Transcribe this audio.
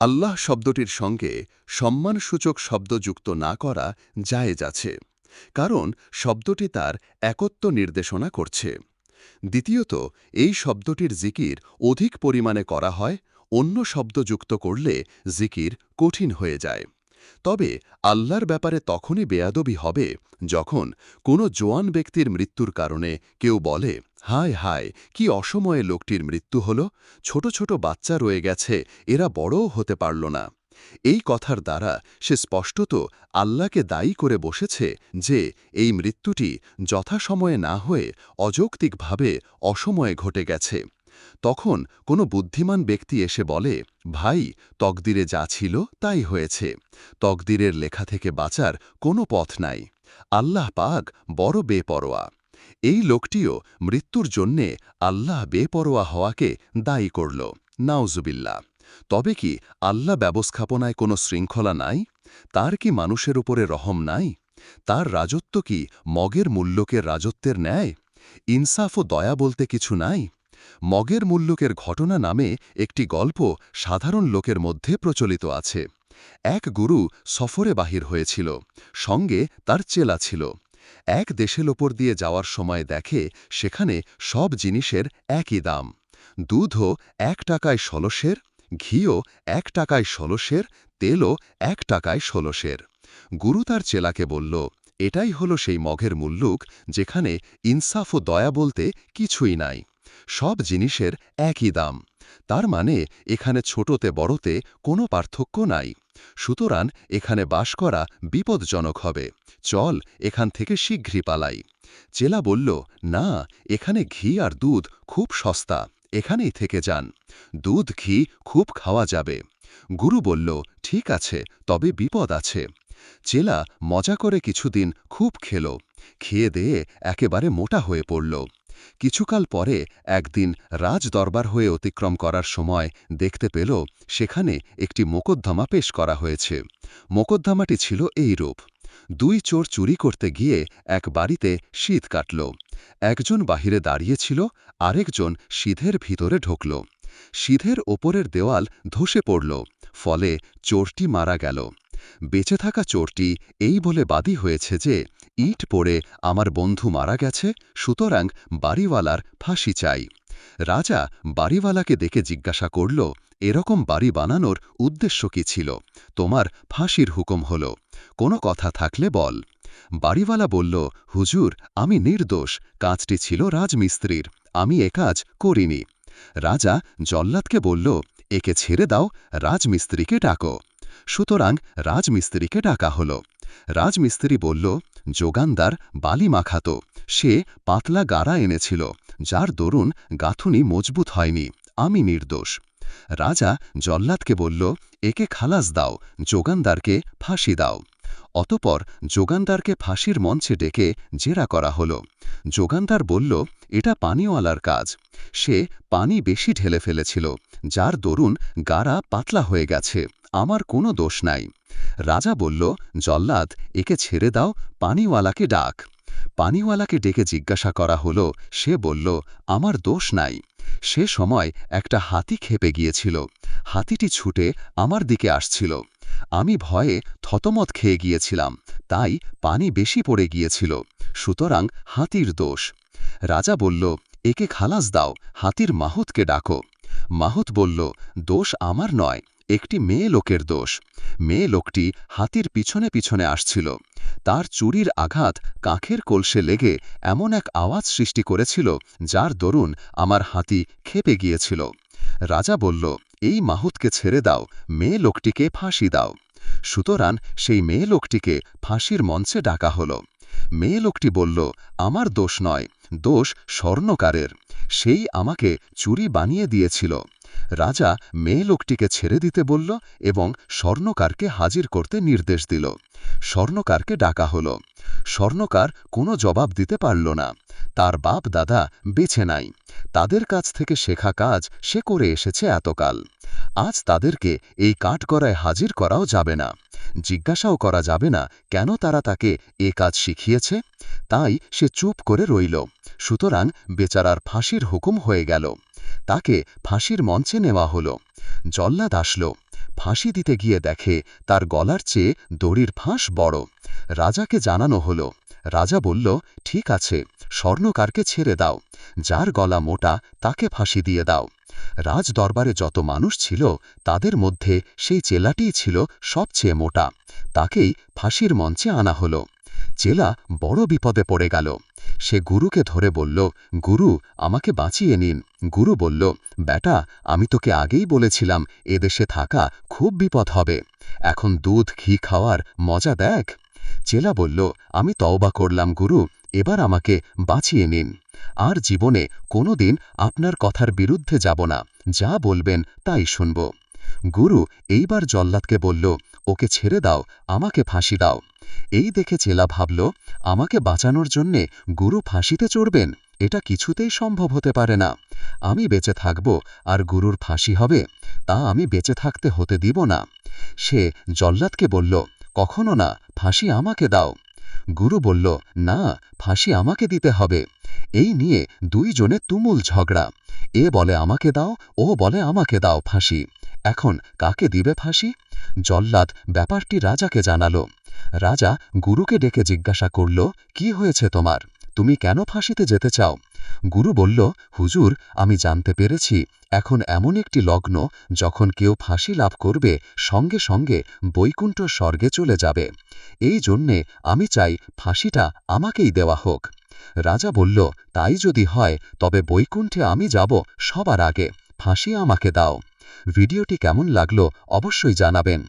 আল্লাহ শব্দটির সঙ্গে সম্মানসূচক শব্দ যুক্ত না করা জায়েজ আছে, কারণ শব্দটি তার একত্ব নির্দেশনা করছে। দ্বিতীয়ত, এই শব্দটির জিকির অধিক পরিমাণে করা হয়, অন্য শব্দ যুক্ত করলে জিকির কঠিন হয়ে যায়। তবে আল্লাহর ব্যাপারে তখনই বেয়াদবি হবে যখন কোনো জোয়ান ব্যক্তির মৃত্যুর কারণে কেউ বলে, হায় হায়, কি অসময়ে লোকটির মৃত্যু হল, ছোট ছোট বাচ্চা রয়ে গেছে, এরা বড়ও হতে পারল না। এই কথার দ্বারা সে স্পষ্টত আল্লাহকে দায়ী করে বসেছে যে এই মৃত্যুটি যথাসময়ে না হয়ে অযৌক্তিকভাবে অসময়ে ঘটে গেছে। তখন কোনো বুদ্ধিমান ব্যক্তি এসে বলে, ভাই, তকদিরে যা ছিল তাই হয়েছে, তকদিরের লেখা থেকে বাঁচার কোনো পথ নাই, আল্লাহ পাক বড় বেপরোয়া। এই লোকটিও মৃত্যুর জন্যে আল্লাহ বেপরোয়া হওয়াকে দায়ী করল, নাউজুবিল্লাহ। তবে কি আল্লাহ ব্যবস্থাপনায় কোনো শৃঙ্খলা নাই? তার কি মানুষের উপরে রহম নাই? তার রাজত্ব কি মগের মুল্লুকের রাজত্বের ন্যায়? ইনসাফ ও দয়া বলতে কিছু নাই? মগের মুল্লুকের ঘটনা নামে একটি গল্প সাধারণ লোকের মধ্যে প্রচলিত আছে। এক গুরু সফরে বাহির হয়েছিল, সঙ্গে তার চেলা ছিল। এক দেশের ওপর দিয়ে যাওয়ার সময় দেখে সেখানে সব জিনিসের একই দাম। দুধও ১ টাকায় ১৬ সের, ঘিও ১ টাকায় ১৬ সের, তেলও ১ টাকায় ১৬ সের। গুরু তার চেলাকে বলল, এটাই হলো সেই মগের মুল্লুক যেখানে ইনসাফ ও দয়া বলতে কিছুই নাই, সব জিনিসের একই দাম। তার মানে এখানে ছোটতে বড়তে কোনো পার্থক্য নাই। সুতরাং এখানে বাস করা বিপজ্জনক হবে, চল এখান থেকে শীঘ্রই পালাই। চেলা বলল, না, এখানে ঘি আর দুধ খুব সস্তা, এখানেই থেকে যান, দুধ ঘি খুব খাওয়া যাবে। গুরু বলল, ঠিক আছে, তবে বিপদ আছে। চেলা মজা করে কিছুদিন খুব খেল, খেয়ে দেয়ে একেবারে মোটা হয়ে পড়ল। কিছুকাল পরে একদিন রাজ দরবার হয়ে অতিক্রম করার সময় দেখতে পেল সেখানে একটি মোকদ্দমা পেশ করা হয়েছে। মোকদ্দমাটি ছিল এইরূপ: দুই চোর চুরি করতে গিয়ে এক বাড়িতে শীত কাটল। একজন বাহিরে দাঁড়িয়েছিল, আরেকজন সিধের ভিতরে ঢুকল। সিধের ওপরের দেওয়াল ধসে পড়ল, ফলে চোরটি মারা গেল। বেঁচে থাকা চোরটি এই বলে বাদী হয়েছে যে ইট পড়ে আমার বন্ধু মারা গেছে, সুতরাং বাড়িওয়ালার ফাঁসি চাই। রাজা বাড়িওয়ালাকে দেখে জিজ্ঞাসা করল, এরকম বাড়ি বানানোর উদ্দেশ্য কি ছিল? তোমার ফাঁসির হুকুম হল, কোনো কথা থাকলে বল। বাড়িওয়ালা বলল, হুজুর, আমি নির্দোষ, কাজটি ছিল রাজমিস্ত্রির, আমি এ কাজ করিনি। রাজা জল্লাদকে বলল, একে ছেড়ে দাও, রাজমিস্ত্রিকে ডাকো। সুতরাং রাজমিস্ত্রিকে ডাকা হল। রাজমিস্ত্রি বলল, যোগানদার বালি মাখাত, সে পাতলা গাড়া এনেছিল, যার দরুন গাঁথুনি মজবুত হয়নি, আমি নির্দোষ। রাজা জল্লাদকে বলল, একে খালাস দাও, যোগানদারকে ফাঁসি দাও। অতপর যোগানদারকে ফাঁসির মঞ্চে ডেকে জেরা করা হল। যোগানদার বলল, এটা পানিওয়ালার কাজ, সে পানি বেশি ঢেলে ফেলেছিল, যার দরুন গাড়া পাতলা হয়ে গেছে, আমার কোনো দোষ নাই। রাজা বলল, জল্লাদ, একে ছেড়ে দাও, পানিওয়ালাকে ডাক। পানিওয়ালাকে ডেকে জিজ্ঞাসা করা হল, সে বলল, আমার দোষ নাই। সে সময় একটা হাতি খেপে গিয়েছিল, হাতিটি ছুটে আমার দিকে আসছিল, আমি ভয়ে থতমত খেয়ে গিয়েছিলাম, তাই পানি বেশি পড়ে গিয়েছিল, সুতরাং হাতির দোষ। রাজা বলল, একে খালাস দাও, হাতির মাহুতকে ডাকো। মাহুত বলল, দোষ আমার নয়, একটি মেয়ে লোকের দোষ। মেয়ে লোকটি হাতির পিছনে পিছনে আসছিল, তার চুরির আঘাত কাঁখের কলসে লেগে এমন এক আওয়াজ সৃষ্টি করেছিল যার দরুন আমার হাতি খেপে গিয়েছিল। রাজা বলল, এই মাহুতকে ছেড়ে দাও, মেয়ে লোকটিকে ফাঁসি দাও। সুতরাং সেই মেয়ে লোকটিকে ফাঁসির মঞ্চে ডাকা হল। মেয়ে লোকটি বলল, আমার দোষ নয়, দোষ স্বর্ণকারের, সেই আমাকে চুরি বানিয়ে দিয়েছিল। রাজা মেয়ে লোকটিকে ছেড়ে দিতে বলল এবং স্বর্ণকারকে হাজির করতে নির্দেশ দিল। স্বর্ণকারকে ডাকা হল। স্বর্ণকার কোনো জবাব দিতে পারল না, তার বাপ দাদা বেঁচে নাই, তাদের কাছ থেকে শেখা কাজ সে করে এসেছে এতকাল। আজ তাদেরকে এই কাঠগড়ায় হাজির করাও যাবে না, জিজ্ঞাসাও করা যাবে না কেন তারা তাকে এ কাজ শিখিয়েছে, তাই সে চুপ করে রইল। সুতরাং বেচারার ফাঁসির হুকুম হয়ে গেল, তাকে ফাঁসির মঞ্চে নেওয়া হল। জল্লাদ আসল, ফাঁসি দিতে গিয়ে দেখে তার গলার চেয়ে দড়ির ফাঁস বড়। রাজাকে জানানো হলো। রাজা বলল, ঠিক আছে, স্বর্ণকারকে ছেড়ে দাও, যার গলা মোটা তাকে ফাঁসি দিয়ে দাও। রাজ দরবারে যত মানুষ ছিল তাদের মধ্যে সেই চেলাটিই ছিল সবচেয়ে মোটা। তাকেই ফাঁসির মঞ্চে আনা হলো। চেলা বড় বিপদে পড়ে গেল। সে গুরুকে ধরে বলল, গুরু, আমাকে বাঁচিয়ে নিন। গুরু বলল, বেটা, আমি তোকে আগেই বলেছিলাম এদেশে থাকা খুব বিপদ হবে। এখন দুধ ঘি খাওয়ার মজা দেখ। চেলা বলল, আমি তওবা করলাম গুরু, এবার আমাকে বাঁচিয়ে নিন। আর জীবনে কোনোদিন আপনার কথার বিরুদ্ধে যাব না, যা বলবেন তাই শুনব। গুরু এইবার জল্লাদকে বলল, ওকে ছেড়ে দাও, আমাকে ফাঁসি দাও। এই দেখে চেলা ভাবল, আমাকে বাঁচানোর জন্যে গুরু ফাঁসিতে চড়বেন? এটা কিছুতেই সম্ভব হতে পারে না। আমি বেঁচে থাকব আর গুরুর ফাঁসি হবে, তা আমি বেঁচে থাকতে হতে দিব না। সে জল্লাদকে বলল, কখনো না, ফাঁসি আমাকে দাও। গুরু বলল, না, ফাঁসি আমাকে দিতে হবে। এই নিয়ে দুইজনে তুমুল ঝগড়া। এ বলে আমাকে দাও, ও বলে আমাকে দাও ফাঁসি। এখন কাকে দিবে ফাঁসি? জল্লাদ ব্যাপারটি রাজাকে জানালো। রাজা গুরুকে ডেকে জিজ্ঞাসা করল, কি হয়েছে তোমার? তুমি কেন ফাঁসিতে যেতে চাও? গুরু বলল, হুজুর, আমি জানতে পেরেছি এখন এমন একটি লগ্ন যখন কেউ ফাঁসি লাভ করবে সঙ্গে সঙ্গে বৈকুণ্ঠ স্বর্গে চলে যাবে। এই জন্যে আমি চাই ফাঁসিটা আমাকেই দেওয়া হোক। রাজা বলল, তাই যদি হয় তবে বৈকুণ্ঠে আমি যাব সবার আগে, ফাঁসি আমাকে দাও। ভিডিওটি কেমন লাগলো অবশ্যই জানাবেন।